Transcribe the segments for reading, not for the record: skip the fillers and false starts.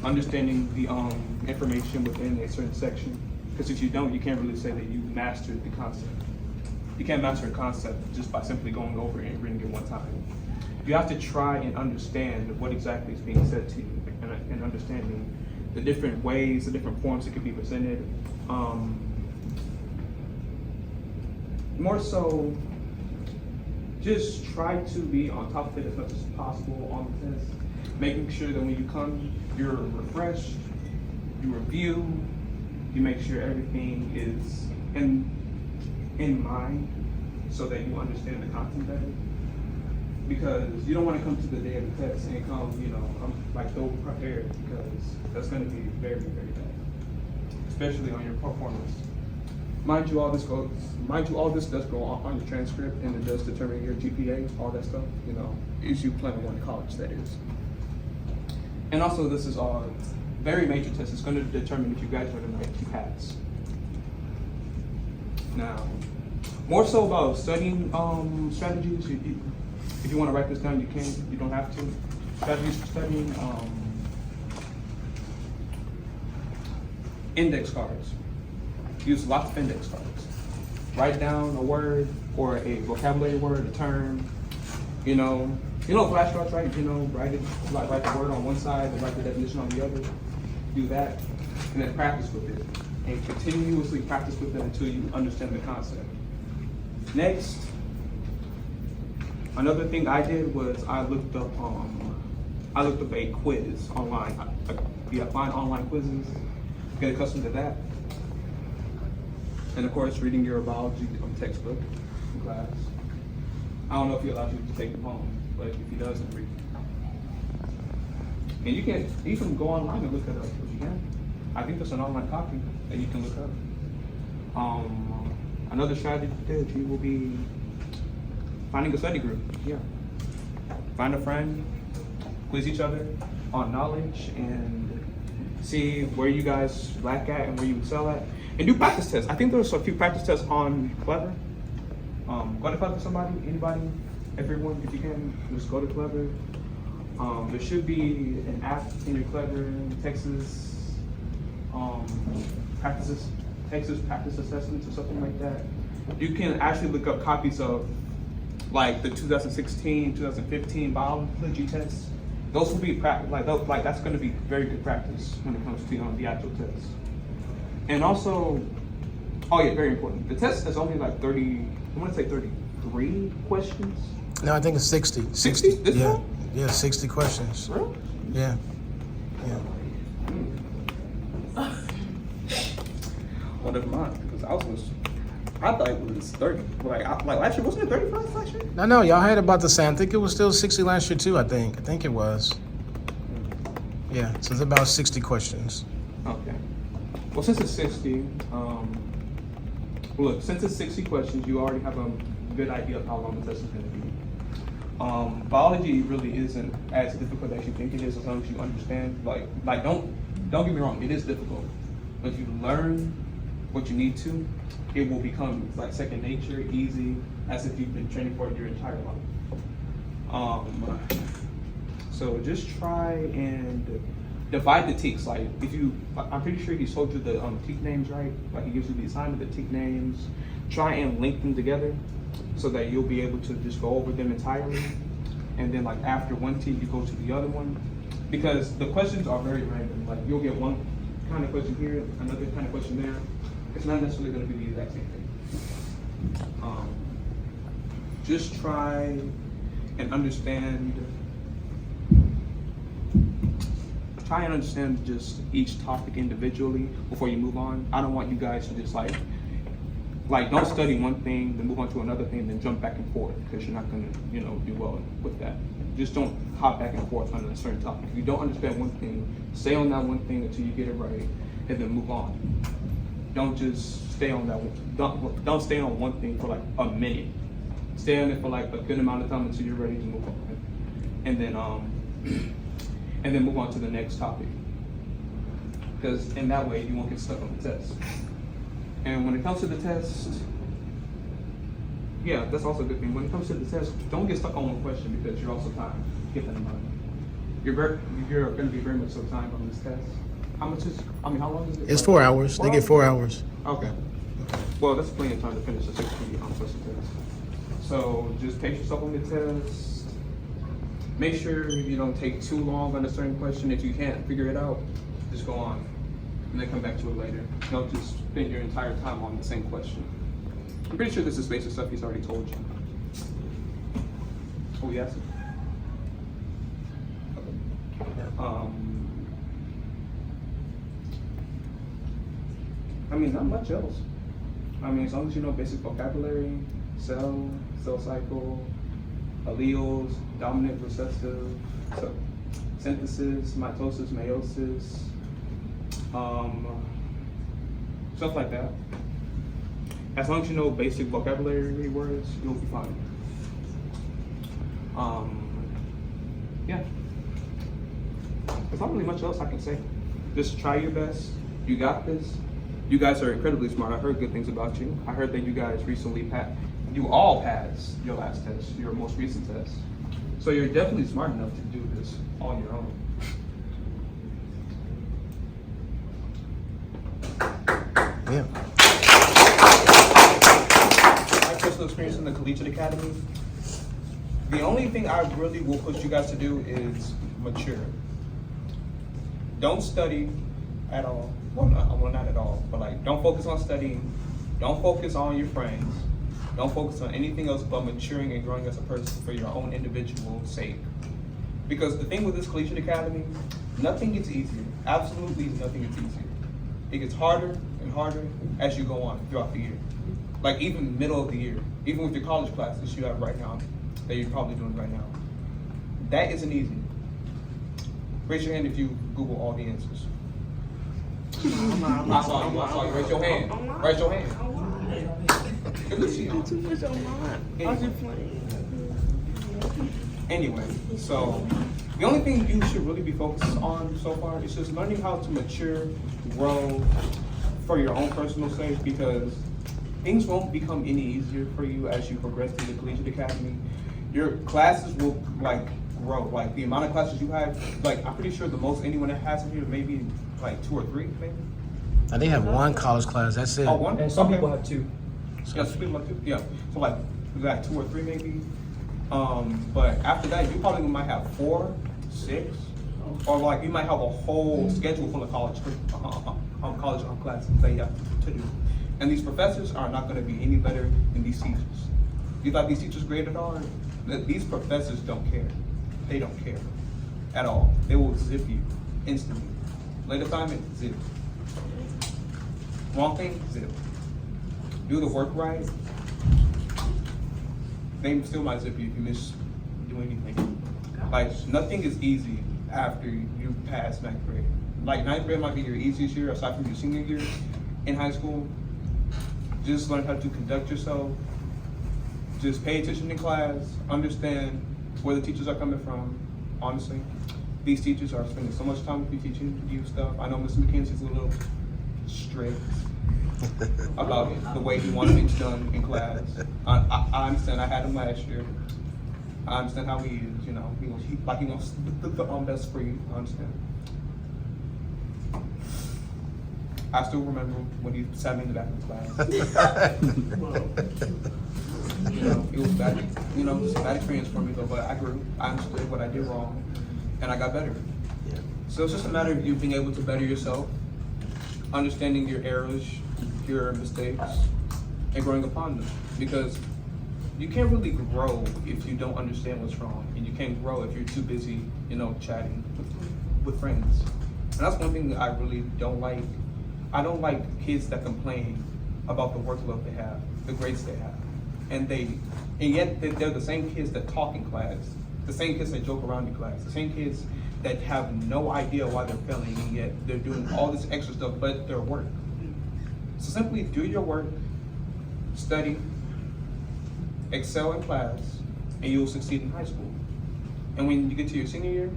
understanding the information within a certain section. Because if you don't, you can't really say that you mastered the concept. You can't master a concept just by simply going over it and reading it one time. You have to try and understand what exactly is being said to you, and understanding the different ways, the different forms it could be presented. More so, just try to be on top of it as much as possible on the test, making sure that when you come, you're refreshed, you review, you make sure everything is in mind so that you understand the content better. Because you don't want to come to the day of the test and come, like so prepared, because that's going to be very, very bad, especially on your performance. Mind you, all this does go on your transcript, and it does determine your GPA, all that stuff. Is you plan on going to college, that is. And also, this is a very major test. It's going to determine if you graduate or not, if you pass. Now, more so about studying strategies. If you want to write this down, you can. You don't have to. Strategies for studying. Index cards. Use lots of index cards. Write down a word or a vocabulary word, a term. Flashcards, right? Write it. Write the word on one side and write the definition on the other. Do that, and then practice with it, and continuously practice with it until you understand the concept. Next. Another thing I did was I looked up a quiz online. Find online quizzes, get accustomed to that. And of course, reading your biology textbook in class. I don't know if he allows you to take them home, but if he doesn't, read. And you can go online and look it up if you can. I think there's an online copy that you can look up. Another strategy will be finding a study group. Yeah. Find a friend, quiz each other on knowledge, and see where you guys lack at and where you excel at. And do practice tests. I think there's a few practice tests on Clever. Go to Clever, anybody, everyone, if you can, just go to Clever. There should be an app in your Clever Texas practice assessments or something like that. You can actually look up copies of like the 2016, 2015 biology tests. Those will be that's going to be very good practice when it comes to the actual test. And also, very important. The test is only like 33 questions. No, I think it's 60. 60? This yeah. one? Yeah, 60 questions. Really? Yeah. Well, never mind, because I thought it was 30. Like last year, wasn't it 35 last year? No, y'all had about the same. I think it was still 60 last year too, I think it was. Yeah, so it's about 60 questions. Okay. Well, since it's 60, since it's 60 questions, you already have a good idea of how long the test is going to be. Biology really isn't as difficult as you think it is, as long as you understand. Don't get me wrong, it is difficult. But if you learn what you need to, it will become like second nature, easy, as if you've been training for it your entire life. So just try and divide the tics. I'm pretty sure he told you the tic names, right? Like he gives you the assignment, the tic names. Try and link them together so that you'll be able to just go over them entirely. And then after one tic, you go to the other one. Because the questions are very random. You'll get one kind of question here, another kind of question there. It's not necessarily going to be the exact same thing. Just try and understand. Try and understand just each topic individually before you move on. I don't want you guys to just don't study one thing, then move on to another thing, then jump back and forth, because you're not going to, do well with that. Just don't hop back and forth on a certain topic. If you don't understand one thing, stay on that one thing until you get it right, and then move on. Don't just stay on that one. Don't stay on one thing for a minute. Stay on it for a good amount of time until you're ready to move on, and then move on to the next topic. Because in that way you won't get stuck on the test. And when it comes to the test, that's also a good thing. When it comes to the test, don't get stuck on one question, because you're also tired. Keep that in mind. You're going to be very much so timed on this test. How long is it? It's 4 hours. They get 4 hours. Okay. Well, that's plenty of time to finish the 60 question test. So just pace yourself on the test. Make sure you don't take too long on a certain question. If you can't figure it out, just go on and then come back to it later. Don't just spend your entire time on the same question. I'm pretty sure this is basic stuff he's already told you. Oh, yes. I mean, not much else. I mean, as long as you know basic vocabulary, cell cycle, alleles, dominant, recessive, so synthesis, mitosis, meiosis, stuff like that. As long as you know basic vocabulary words, you'll be fine. Yeah. There's not really much else I can say. Just try your best. You got this. You guys are incredibly smart. I heard good things about you. I heard that you guys recently you all passed your last test, your most recent test. So you're definitely smart enough to do this on your own. Yeah. My personal experience in the Collegiate Academy, the only thing I really will push you guys to do is mature. Don't study at all. Well, not at all, but like, don't focus on studying. Don't focus on your friends. Don't focus on anything else but maturing and growing as a person for your own individual sake. Because the thing with this Collegiate Academy, nothing gets easier. Absolutely nothing gets easier. It gets harder and harder as you go on throughout the year. Like even middle of the year, even with your college classes you have right now, that you're probably doing right now. That isn't easy. Raise your hand if you Google all the answers. I saw you. Raise your hand. Raise your hand. Too much on mine. I was just playing. Anyway, so the only thing you should really be focused on so far is just learning how to mature, grow for your own personal sake, because things won't become any easier for you as you progress through the Collegiate Academy. Your classes will like grow. Like the amount of classes you have, like I'm pretty sure the most anyone that has in here maybe like 2 or 3, maybe. I think have one college class. That's it. Oh, one? And some Okay. people have 2. Yeah, some people have 2. Yeah. So like we got 2 or 3 maybe. But after that, you probably might have 4, 6, or like you might have a whole schedule full of college classes that you have to do. And these professors are not going to be any better than these teachers. You thought these teachers graded hard? These professors don't care. They don't care at all. They will zip you instantly. Late assignment, zip. Wrong thing, zip. Do the work right. They still might zip you if you miss doing anything. Like nothing is easy after you pass 9th grade. Like 9th grade might be your easiest year aside from your senior year in high school. Just learn how to conduct yourself. Just pay attention in class. Understand where the teachers are coming from. Honestly, these teachers are spending so much time with you teaching you stuff. I know Mr. McKenzie's a little strict about the way he wants things done in class. I understand. I had him last year. I understand how he is. You know, he wants the best for you. I understand. I still remember when he sat me in the back of the class. You know, it was bad. You know, it's a bad experience for me though. But I grew. I understood what I did wrong, and I got better. Yeah. So it's just a matter of you being able to better yourself, understanding your errors, your mistakes, and growing upon them. Because you can't really grow if you don't understand what's wrong, and you can't grow if you're too busy, you know, chatting with friends. And that's one thing that I really don't like. I don't like kids that complain about the workload they have, the grades they have, and yet they're the same kids that talk in class, the same kids that joke around in class, the same kids that have no idea why they're failing, and yet they're doing all this extra stuff but their work. So simply do your work, study, excel in class, and you'll succeed in high school. And when you get to your senior year,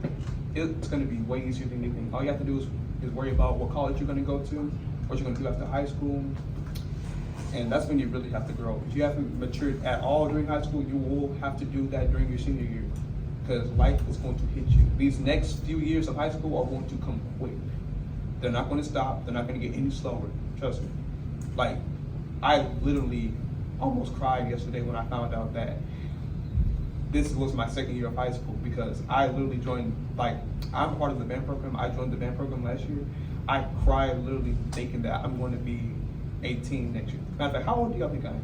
it's going to be way easier than anything. All you have to do is worry about what college you're going to go to, what you're going to do after high school, and that's when you really have to grow. If you haven't matured at all during high school, you will have to do that during your senior year. because life is going to hit you. These next few years of high school are going to come quick. They're not going to stop. They're not going to get any slower. Trust me. Like, I literally almost cried yesterday when I found out that this was my second year of high school, because I literally joined, like, I'm part of the band program. I joined the band program last year. I cried literally thinking that I'm going to be 18 next year. Matter of fact, how old do y'all think I am?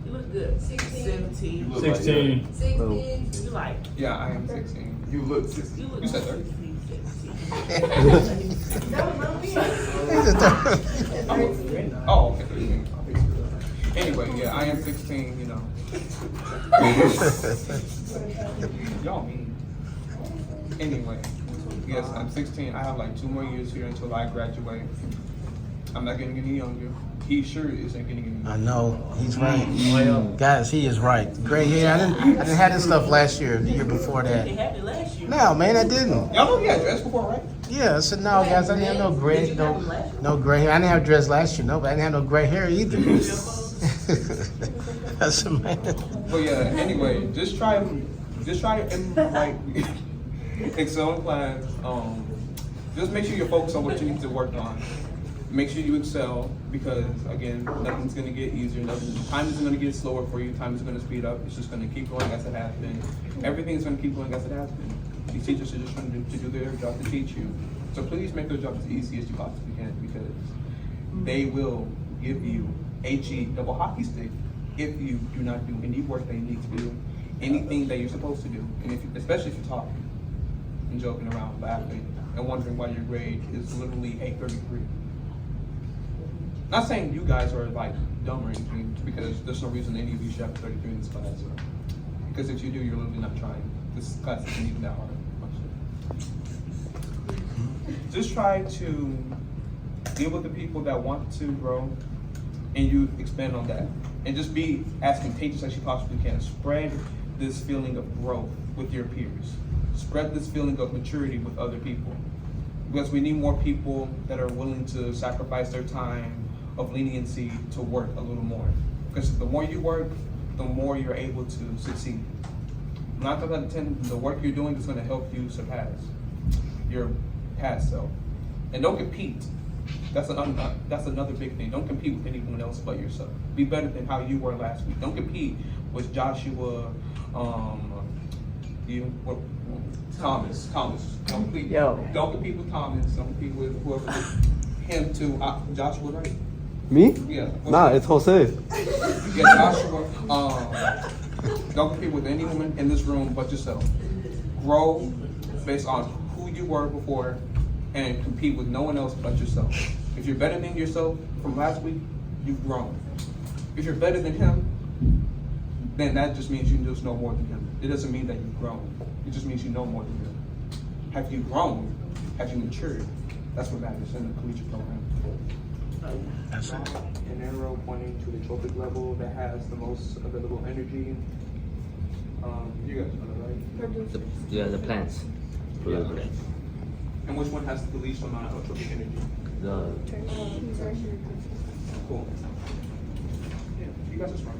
You look good. 16. 17. look like 16. 16. You like. Yeah, I am 16. You look 16. You look You said 30. 17. That was not me. Oh, okay. Anyway, yeah, I am 16, you know. Y'all mean. Anyway, yes, I'm 16. I have like 2 more years here until I graduate. I'm not getting any younger. He sure isn't getting any younger. I know, he's right. Guys, he is right. Gray hair, I didn't have this stuff last year, the year before They that. had it last year. No, man, I didn't. Y'all know he had dress before, right? Yeah, I said, no, guys, I didn't have no gray, no gray hair. I didn't have dress last year, no, but I didn't have no gray hair either. That's a man. But yeah, anyway, just try and like excel in class. Just make sure you focus on what you need to work on. Make sure you excel, because again, nothing's gonna get easier. Time isn't gonna get slower for you. Time is gonna speed up. It's just gonna keep going as it has been. Everything's gonna keep going as it has been. These teachers are just trying to do their job to teach you. So please make their job as easy as you possibly can, because they will give you HE double hockey stick if you do not do any work that you need to do, anything that you're supposed to do, and especially if you're talking and joking around, laughing, and wondering why your grade is literally 833. Not saying you guys are like dumb or anything, because there's no reason any of you should have 33 in this class. Because if you do, you're literally not trying. This class isn't even that hard. Just try to deal with the people that want to grow, and you expand on that. And just be as contagious as you possibly can. Spread this feeling of growth with your peers. Spread this feeling of maturity with other people. Because we need more people that are willing to sacrifice their time of leniency to work a little more. Because the more you work, the more you're able to succeed. 9 times out of 10, the work you're doing is going to help you surpass your past self. And don't compete. That's another big thing. Don't compete with anyone else but yourself. Be better than how you were last week. Don't compete with Joshua, Thomas. Don't compete. Don't compete with Thomas. Don't compete with whoever. Him too. Joshua, right? Me? Yeah. Nah, it's Jose. Yeah, Joshua. Don't compete with any woman in this room but yourself. Grow based on who you were before, and compete with no one else but yourself. If you're better than yourself from last week, you've grown. If you're better than him, then that just means you just know more than him. It doesn't mean that you've grown. It just means you know more than him. Have you grown? Have you matured? That's what matters in the collegiate program. That's it. An arrow pointing to the trophic level that has the most available energy. You guys know that, right? The plants. Yeah. And which one has the least amount of trophic energy? The Cool. Yeah, you guys are smart.